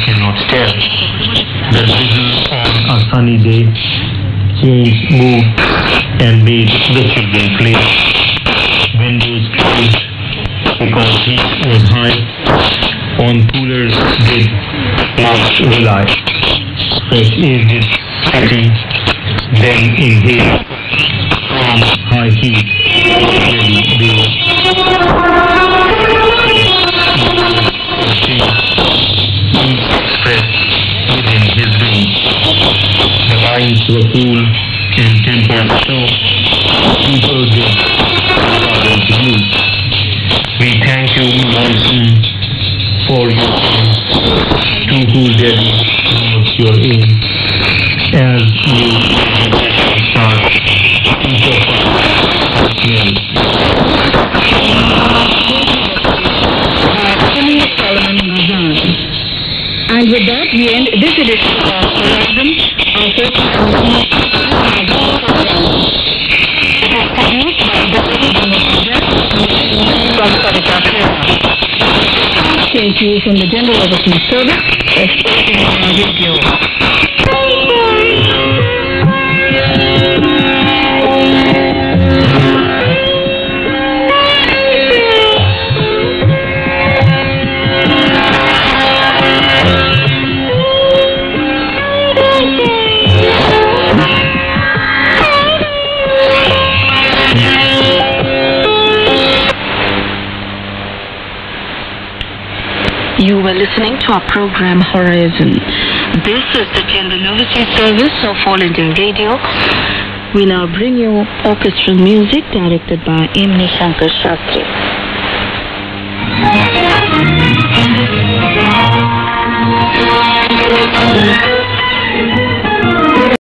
cannot tell. The drizzle on a sunny day changed mood and made the children play. Windows closed because heat was high. On coolers did not rely. Fresh air did setting, then inhale from high heat. They expressed within his being. The lines were cool and tempered so people did according to you. We thank you, Monsoon, for your aim. To whose Dehli was your aim. As you start, each of us smells. And with that, we end this edition of Horizon, our first Thank you from the General Overseas Service, expecting our radio. You were listening to our program Horizon. This is the General Overseas Service of All India Radio. We now bring you orchestral music directed by M. Nishankar Shastri.